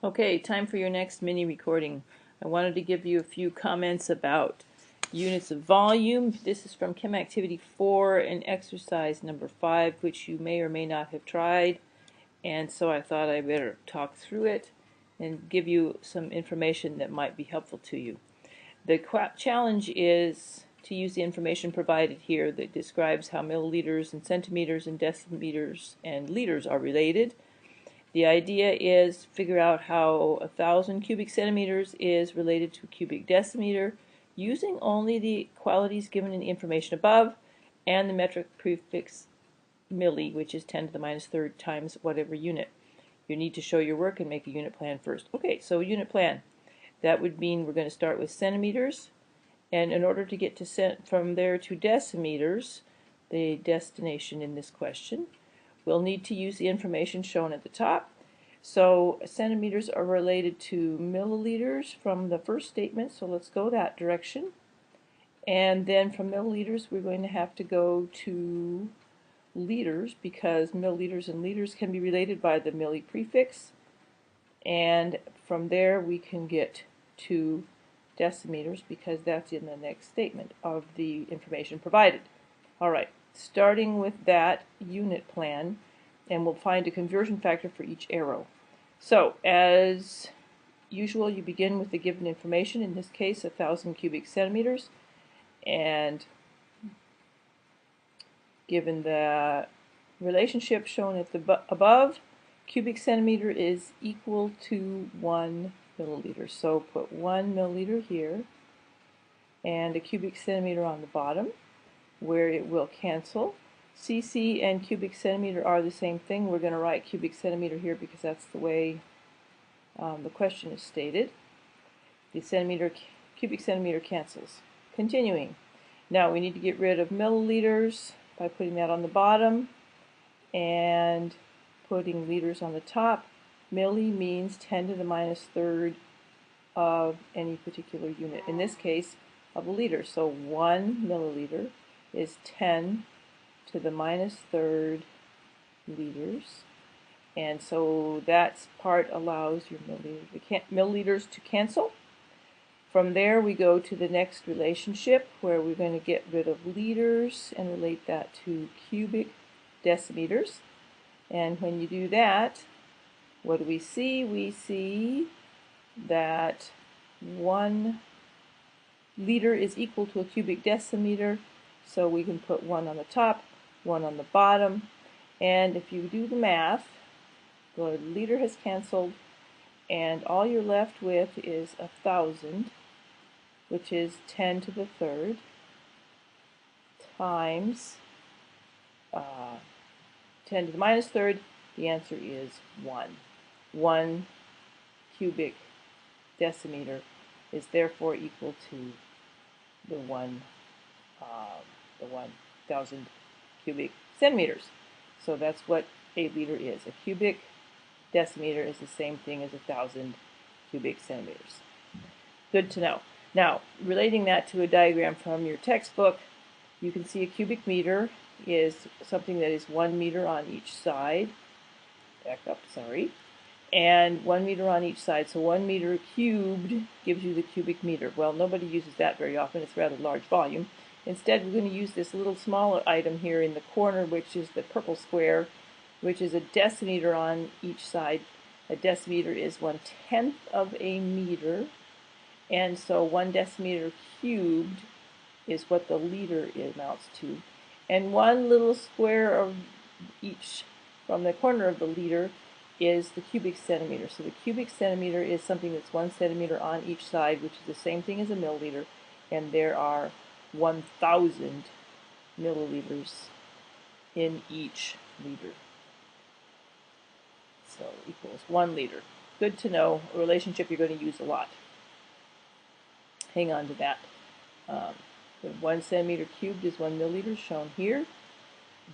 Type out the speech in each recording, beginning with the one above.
Okay, time for your next mini recording. I wanted to give you a few comments about units of volume. This is from Chem Activity 4 and exercise number 5, which you may or may not have tried. And so I thought I better talk through it and give you some information that might be helpful to you. The challenge is to use the information provided here that describes how milliliters and centimeters and decimeters and liters are related. The idea is figure out how 1,000 cubic centimeters is related to a cubic decimeter using only the qualities given in the information above and the metric prefix milli, which is 10 to the minus third times whatever unit. You need to show your work and make a unit plan first. Okay, so unit plan. That would mean we're going to start with centimeters, and in order to get to from there to decimeters, the destination in this question, we'll need to use the information shown at the top. So centimeters are related to milliliters from the first statement, so let's go that direction. And then from milliliters we're going to have to go to liters, because milliliters and liters can be related by the milli prefix. And from there we can get to decimeters because that's in the next statement of the information provided. Alright, starting with that unit plan, and we'll find a conversion factor for each arrow. So, as usual, you begin with the given information, in this case 1,000 cubic centimeters, and given the relationship shown at the above, cubic centimeter is equal to 1 milliliter. So put 1 milliliter here, and a cubic centimeter on the bottom, where it will cancel. cc and cubic centimeter are the same thing. We're going to write cubic centimeter here because that's the way the question is stated. The cubic centimeter cancels. Continuing. Now we need to get rid of milliliters by putting that on the bottom and putting liters on the top. Milli means 10 to the minus third of any particular unit. In this case, of a liter. So 1 milliliter is 10 to the minus third liters, and so that part allows your milliliters to cancel. From there we go to the next relationship where we're going to get rid of liters and relate that to cubic decimeters. And when you do that, what do we see? We see that 1 liter is equal to a cubic decimeter, so we can put 1 on the top, 1 on the bottom, and if you do the math, the liter has canceled, and all you're left with is 1,000, which is 10 to the third, times 10 to the minus third. The answer is 1. 1 cubic decimeter is therefore equal to the 1,000 cubic centimeters. So that's what a liter is. A cubic decimeter is the same thing as 1,000 cubic centimeters. Good to know. Now, relating that to a diagram from your textbook, you can see a cubic meter is something that is 1 meter on each side. And 1 meter on each side. So 1 meter cubed gives you the cubic meter. Well, nobody uses that very often. It's a rather large volume. Instead, we're going to use this little smaller item here in the corner, which is the purple square, which is a decimeter on each side. A decimeter is 1/10 of a meter, and so 1 decimeter cubed is what the liter amounts to. And 1 little square of each from the corner of the liter is the cubic centimeter. So the cubic centimeter is something that's 1 centimeter on each side, which is the same thing as a milliliter, and there are 1,000 milliliters in each liter. So equals 1 liter. Good to know, a relationship you're going to use a lot. Hang on to that. The 1 centimeter cubed is 1 milliliter, shown here.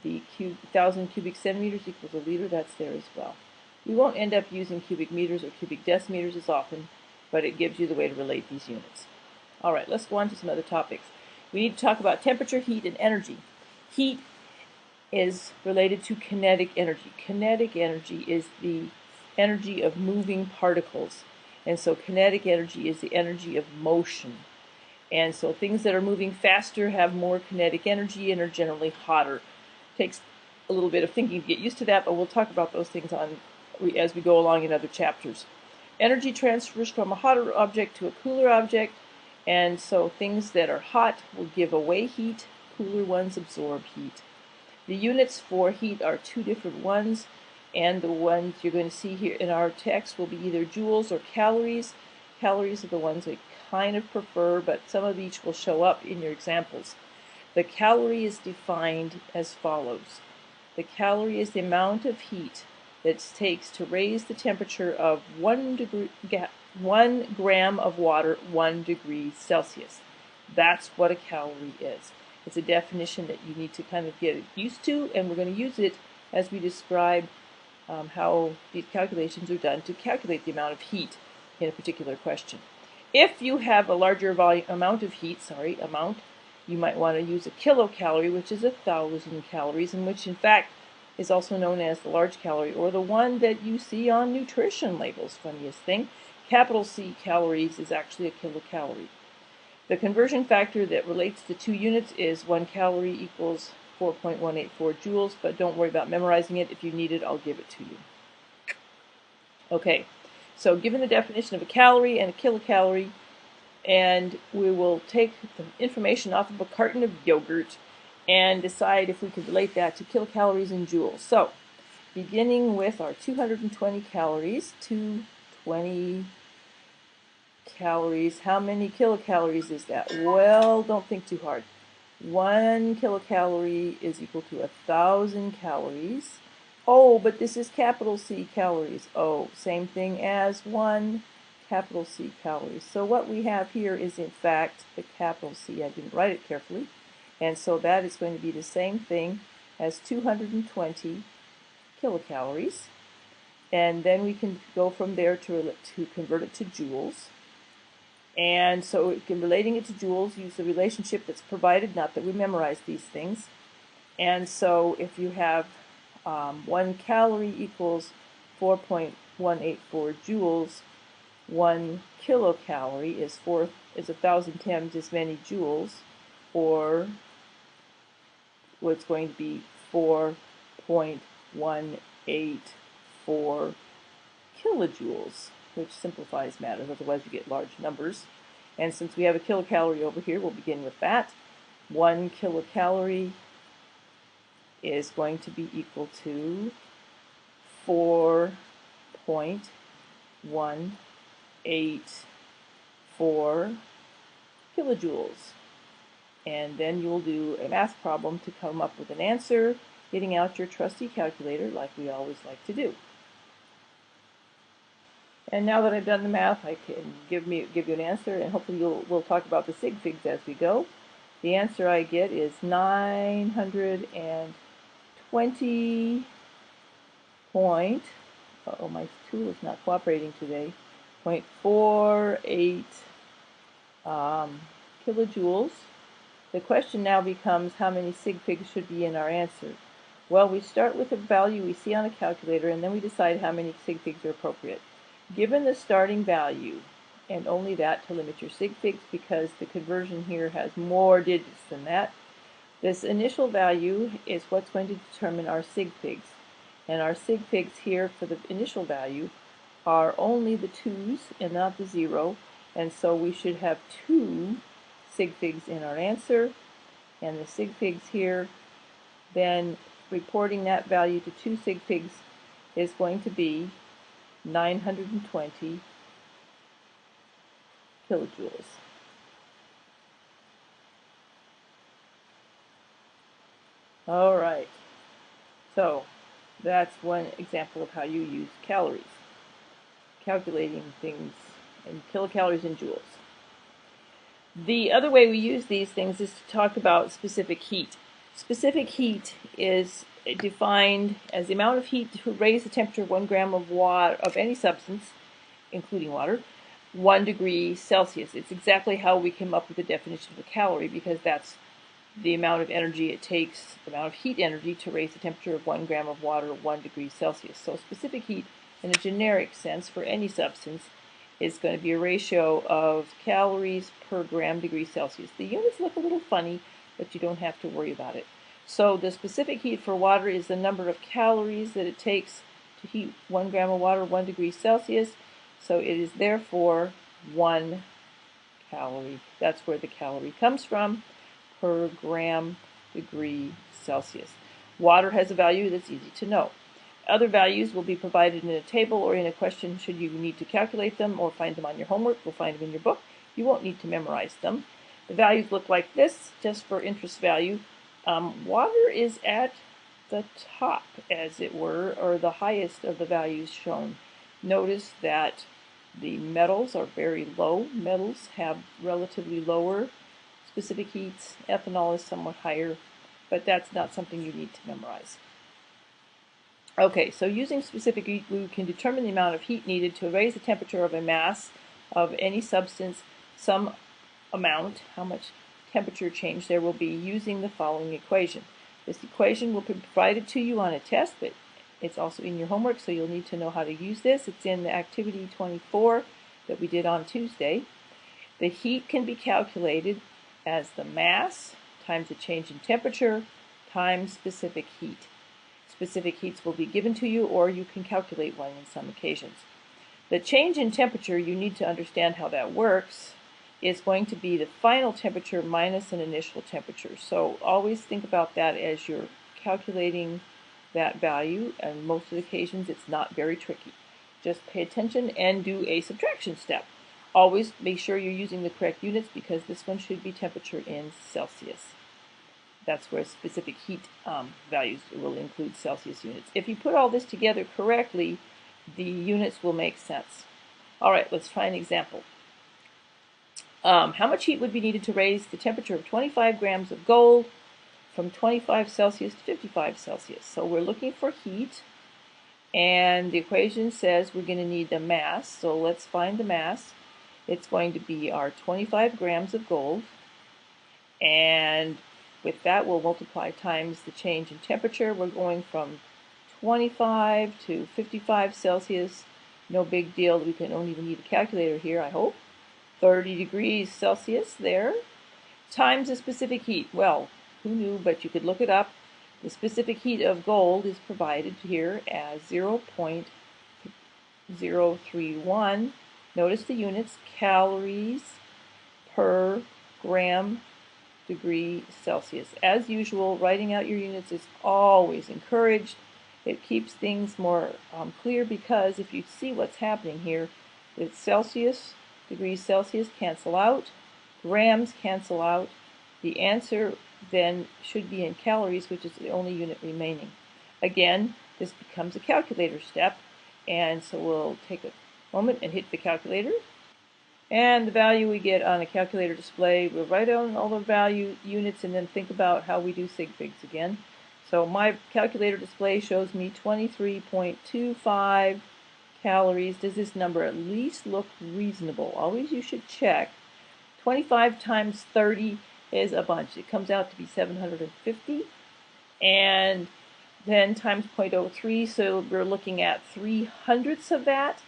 The 1,000 cubic centimeters equals a liter, that's there as well. We won't end up using cubic meters or cubic decimeters as often, but it gives you the way to relate these units. Alright, let's go on to some other topics. We need to talk about temperature, heat, and energy. Heat is related to kinetic energy. Kinetic energy is the energy of moving particles. And so kinetic energy is the energy of motion. And so things that are moving faster have more kinetic energy and are generally hotter. Takes a little bit of thinking to get used to that, but we'll talk about those things as we go along in other chapters. Energy transfers from a hotter object to a cooler object, and so things that are hot will give away heat, cooler ones absorb heat. The units for heat are two different ones, and the ones you're going to see here in our text will be either joules or calories. Calories are the ones we kind of prefer, but some of each will show up in your examples. The calorie is defined as follows. The calorie is the amount of heat that it takes to raise the temperature of 1 gram of water 1 degree Celsius. That's what a calorie is. It's a definition that you need to kind of get used to, and we're going to use it as we describe how these calculations are done to calculate the amount of heat in a particular question. If you have a larger amount of heat, you might want to use a kilocalorie, which is 1,000 calories, and which in fact is also known as the large calorie, or the one that you see on nutrition labels. Funniest thing, capital C calories is actually a kilocalorie. The conversion factor that relates to two units is 1 calorie equals 4.184 joules, but don't worry about memorizing it. If you need it, I'll give it to you. Okay, so given the definition of a calorie and a kilocalorie, and we will take the information off of a carton of yogurt and decide if we could relate that to kilocalories and joules. So, beginning with our 220 calories, 220 calories, how many kilocalories is that? Well, don't think too hard. 1 kilocalorie is equal to 1,000 calories. Oh, but this is capital C calories. Oh, same thing as 1 capital C calories. So what we have here is in fact the capital C. I didn't write it carefully. And so that is going to be the same thing as 220 kilocalories. And then we can go from there to convert it to joules. And so relating it to joules, use the relationship that's provided, not that we memorize these things. And so if you have 1 calorie equals 4.184 joules, 1 kilocalorie is 1,000 times as many joules, or what's going to be 4.184 kilojoules, which simplifies matters, otherwise you get large numbers. And since we have a kilocalorie over here, we'll begin with that. 1 kilocalorie is going to be equal to 4.184 kilojoules. And then you'll do a math problem to come up with an answer, getting out your trusty calculator like we always like to do. And now that I've done the math, I can give you an answer, and hopefully we'll talk about the sig figs as we go. The answer I get is 920 point, uh-oh, my tool is not cooperating today, 0.48 kilojoules. The question now becomes how many sig figs should be in our answer. Well, we start with a value we see on a calculator, and then we decide how many sig figs are appropriate. Given the starting value, and only that to limit your sig figs because the conversion here has more digits than that, this initial value is what's going to determine our sig figs. And our sig figs here for the initial value are only the 2's and not the 0, and so we should have 2 sig figs in our answer, and the sig figs here, then reporting that value to 2 sig figs is going to be 920 kilojoules. All right, so that's one example of how you use calories, calculating things in kilocalories and joules. The other way we use these things is to talk about specific heat. Specific heat is defined as the amount of heat to raise the temperature of 1 gram of water, of any substance, including water, 1 degree Celsius. It's exactly how we came up with the definition of a calorie, because that's the amount of energy it takes, the amount of heat energy to raise the temperature of 1 gram of water 1 degree Celsius. So specific heat in a generic sense for any substance is going to be a ratio of calories per gram degree Celsius. The units look a little funny, but you don't have to worry about it. So the specific heat for water is the number of calories that it takes to heat 1 gram of water 1 degree Celsius. So it is therefore 1 calorie. That's where the calorie comes from, per gram degree Celsius. Water has a value that's easy to know. Other values will be provided in a table or in a question should you need to calculate them or find them on your homework. We'll find them in your book. You won't need to memorize them. The values look like this, just for interest value. Water is at the top, as it were, or the highest of the values shown. Notice that the metals are very low. Metals have relatively lower specific heats. Ethanol is somewhat higher, but that's not something you need to memorize. Okay, so using specific heat, we can determine the amount of heat needed to raise the temperature of a mass of any substance, some amount, how much temperature change there will be, using the following equation. This equation will be provided to you on a test, but it's also in your homework, so you'll need to know how to use this. It's in the activity 24 that we did on Tuesday. The heat can be calculated as the mass times the change in temperature times specific heat. Specific heats will be given to you, or you can calculate one in some occasions. The change in temperature, you need to understand how that works, is going to be the final temperature minus an initial temperature. So always think about that as you're calculating that value, and most of the occasions it's not very tricky. Just pay attention and do a subtraction step. Always make sure you're using the correct units, because this one should be temperature in Celsius. That's where specific heat values will include Celsius units. If you put all this together correctly, the units will make sense. All right, let's try an example. How much heat would be needed to raise the temperature of 25 grams of gold from 25 Celsius to 55 Celsius? So we're looking for heat, and the equation says we're going to need the mass. So let's find the mass. It's going to be our 25 grams of gold, and with that, we'll multiply times the change in temperature. We're going from 25 to 55 Celsius. No big deal. We don't even need a calculator here, I hope. 30 degrees Celsius there. Times the specific heat. Well, who knew, but you could look it up. The specific heat of gold is provided here as 0.031. Notice the units, calories per gram degree Celsius. As usual, writing out your units is always encouraged. It keeps things more clear, because if you see what's happening here, the Celsius, degrees Celsius cancel out, grams cancel out. The answer then should be in calories, which is the only unit remaining. Again, this becomes a calculator step, and so we'll take a moment and hit the calculator. And the value we get on a calculator display, we'll write down all the value units and then think about how we do sig figs again. So my calculator display shows me 23.25 calories. Does this number at least look reasonable? Always you should check. 25 times 30 is a bunch. It comes out to be 750. And then times 0.03, so we're looking at 3/100ths of that.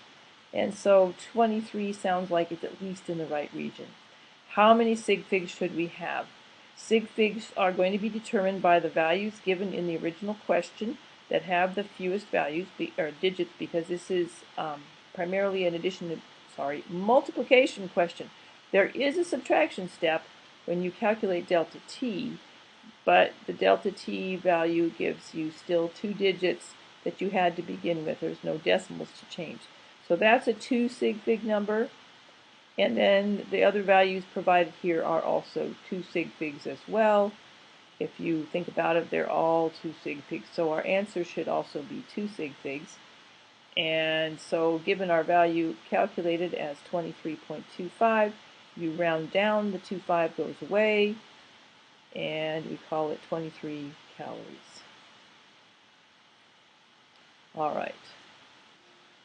And so 23 sounds like it's at least in the right region. How many sig figs should we have? Sig figs are going to be determined by the values given in the original question that have the fewest values, or digits, because this is primarily an multiplication question. There is a subtraction step when you calculate delta t, but the delta t value gives you still 2 digits that you had to begin with. There's no decimals to change. So that's a 2 sig fig number, and then the other values provided here are also 2 sig figs as well. If you think about it, they're all 2 sig figs, so our answer should also be 2 sig figs. And so given our value calculated as 23.25, you round down, the 25 goes away, and we call it 23 calories. All right.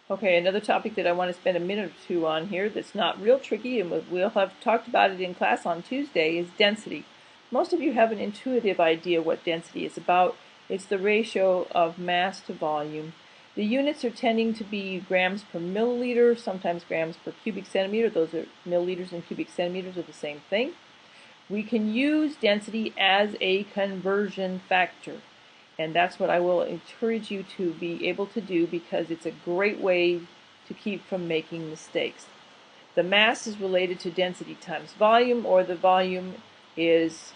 Okay, another topic that I want to spend a minute or two on here that's not real tricky, and we'll have talked about it in class on Tuesday, is density. Most of you have an intuitive idea what density is about. It's the ratio of mass to volume. The units are tending to be grams per milliliter, sometimes grams per cubic centimeter. Those are milliliters and cubic centimeters are the same thing. We can use density as a conversion factor. And that's what I will encourage you to be able to do because it's a great way to keep from making mistakes. The mass is related to density times volume, or the volume is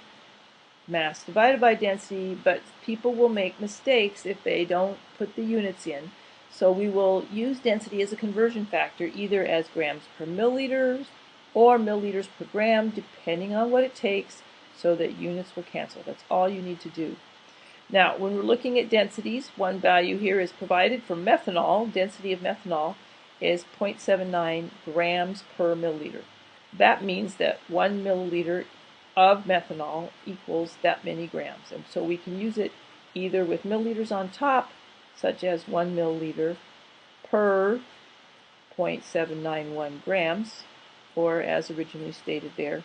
mass divided by density, but people will make mistakes if they don't put the units in. So we will use density as a conversion factor, either as grams per milliliters or milliliters per gram, depending on what it takes, so that units will cancel. That's all you need to do. Now, when we're looking at densities, one value here is provided for methanol. Density of methanol is 0.79 grams per milliliter. That means that 1 milliliter of methanol equals that many grams. And so we can use it either with milliliters on top, such as 1 milliliter per 0.791 grams, or as originally stated there,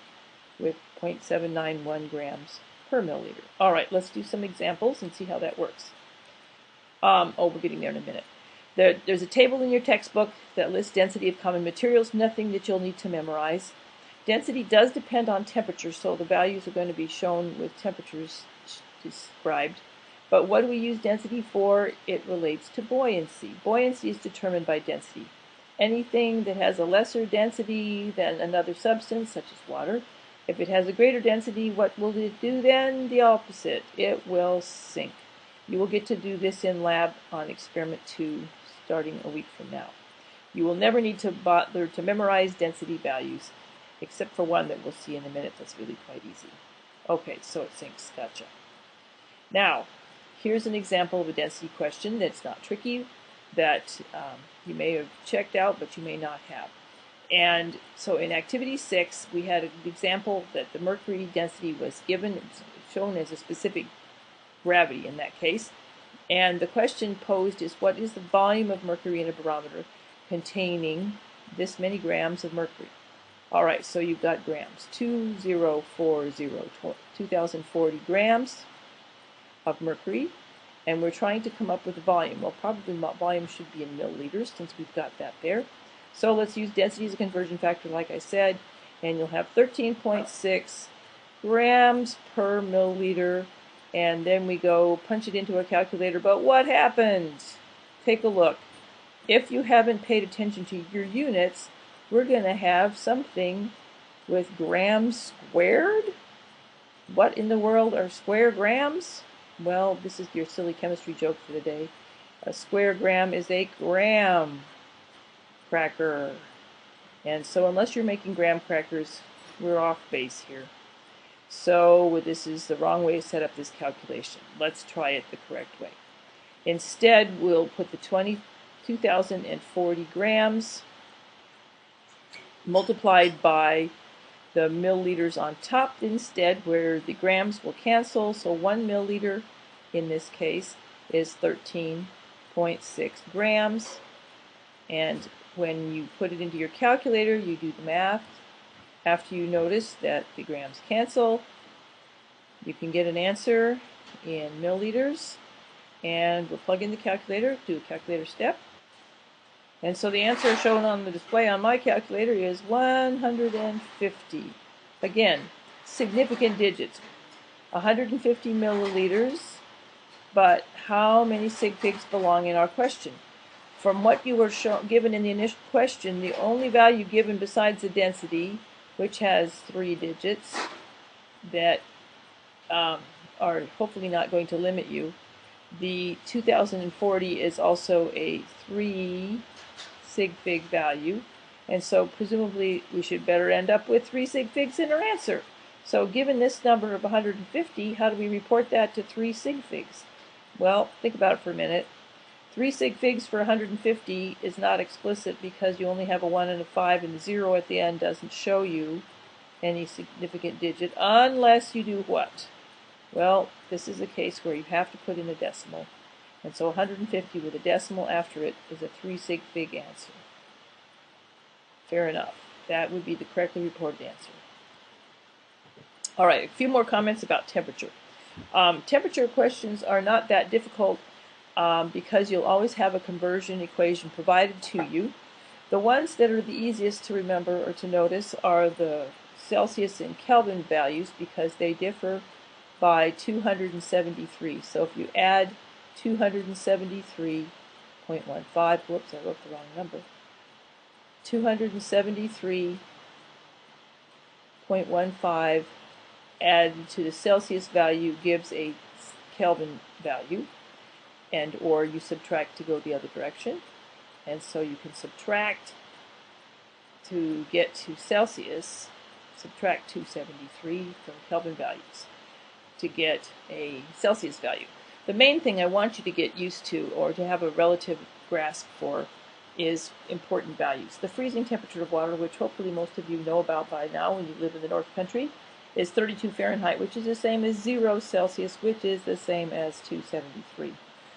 with 0.791 grams per milliliter. All right, let's do some examples and see how that works. We're getting there in a minute. There's a table in your textbook that lists density of common materials, nothing that you'll need to memorize. Density does depend on temperature, so the values are going to be shown with temperatures described. But what do we use density for? It relates to buoyancy. Buoyancy is determined by density. Anything that has a lesser density than another substance, such as water, if it has a greater density, what will it do then? The opposite. It will sink. You will get to do this in lab on experiment 2 starting a week from now. You will never need to bother to memorize density values, except for one that we'll see in a minute that's really quite easy. Okay, so it sinks. Gotcha. Now, here's an example of a density question that's not tricky, that you may have checked out, but you may not have. And so in activity 6, we had an example that the mercury density was given, shown as a specific gravity in that case. And the question posed is, what is the volume of mercury in a barometer containing this many grams of mercury? All right, so you've got grams, 2040 grams of mercury, and we're trying to come up with a volume. Well, probably volume should be in milliliters since we've got that there. So let's use density as a conversion factor, like I said, and you'll have 13.6 grams per milliliter, and then we go punch it into a calculator. But what happens? Take a look. If you haven't paid attention to your units, we're going to have something with grams squared. What in the world are square grams? Well, this is your silly chemistry joke for the day. A square gram is a graham cracker. And so unless you're making graham crackers, we're off base here. So this is the wrong way to set up this calculation. Let's try it the correct way. Instead, we'll put the 2040 grams multiplied by the milliliters on top instead, where the grams will cancel. So 1 milliliter in this case is 13.6 grams. And when you put it into your calculator, you do the math. After you notice that the grams cancel, you can get an answer in milliliters. And we'll plug in the calculator, do a calculator step. And so the answer shown on the display on my calculator is 150. Again, significant digits. 150 milliliters, but how many sig figs belong in our question? From what you were given in the initial question, the only value given besides the density, which has 3 digits that are hopefully not going to limit you, the 2040 is also a 3 sig fig value, and so presumably we should better end up with 3 sig figs in our answer. So given this number of 150, how do we report that to 3 sig figs? Well, think about it for a minute. 3 sig figs for 150 is not explicit because you only have a 1 and a 5, and the 0 at the end doesn't show you any significant digit unless you do what? Well, this is a case where you have to put in a decimal. And so 150 with a decimal after it is a 3 sig fig answer. Fair enough. That would be the correctly reported answer. All right, a few more comments about temperature. Temperature questions are not that difficult because you'll always have a conversion equation provided to you. The ones that are the easiest to remember or to notice are the Celsius and Kelvin values because they differ by 273. So if you add 273.15, whoops, I wrote the wrong number, 273.15 added to the Celsius value gives a Kelvin value, and or you subtract to go the other direction. And so you can subtract to get to Celsius, subtract 273 from Kelvin values to get a Celsius value. The main thing I want you to get used to, or to have a relative grasp for, is important values. The freezing temperature of water, which hopefully most of you know about by now when you live in the North Country, is 32 Fahrenheit, which is the same as 0 Celsius, which is the same as 273.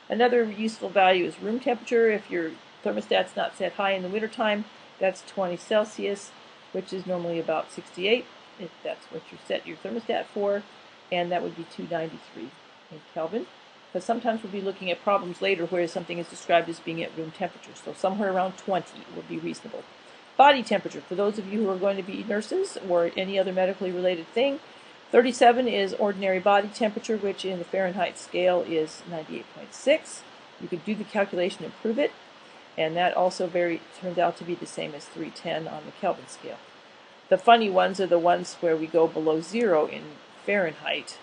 Another useful value is room temperature. If your thermostat's not set high in the wintertime, that's 20 Celsius, which is normally about 68, if that's what you set your thermostat for, and that would be 293 in Kelvin. But sometimes we'll be looking at problems later where something is described as being at room temperature, so somewhere around 20 would be reasonable. Body temperature, for those of you who are going to be nurses or any other medically related thing, 37 is ordinary body temperature, which in the Fahrenheit scale is 98.6. You could do the calculation and prove it, and that also turns out to be the same as 310 on the Kelvin scale. The funny ones are the ones where we go below 0 in Fahrenheit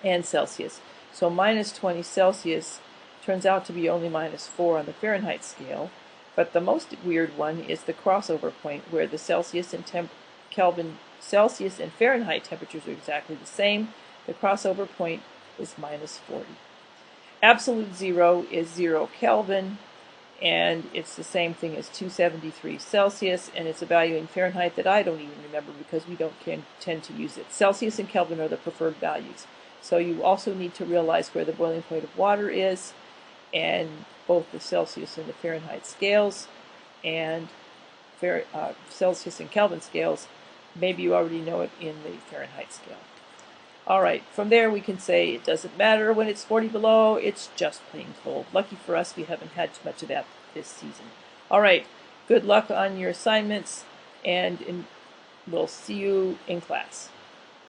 and Celsius. So minus 20 Celsius turns out to be only minus 4 on the Fahrenheit scale, but the most weird one is the crossover point where the Celsius and Celsius and Fahrenheit temperatures are exactly the same. The crossover point is minus 40. Absolute zero is 0 Kelvin, and it's the same thing as 273 Celsius, and it's a value in Fahrenheit that I don't even remember because we don't tend to use it. Celsius and Kelvin are the preferred values. So you also need to realize where the boiling point of water is, and both the Celsius and the Fahrenheit scales, and Celsius and Kelvin scales. Maybe you already know it in the Fahrenheit scale. All right, from there we can say it doesn't matter when it's 40 below, it's just plain cold. Lucky for us, we haven't had too much of that this season. All right, good luck on your assignments, and we'll see you in class.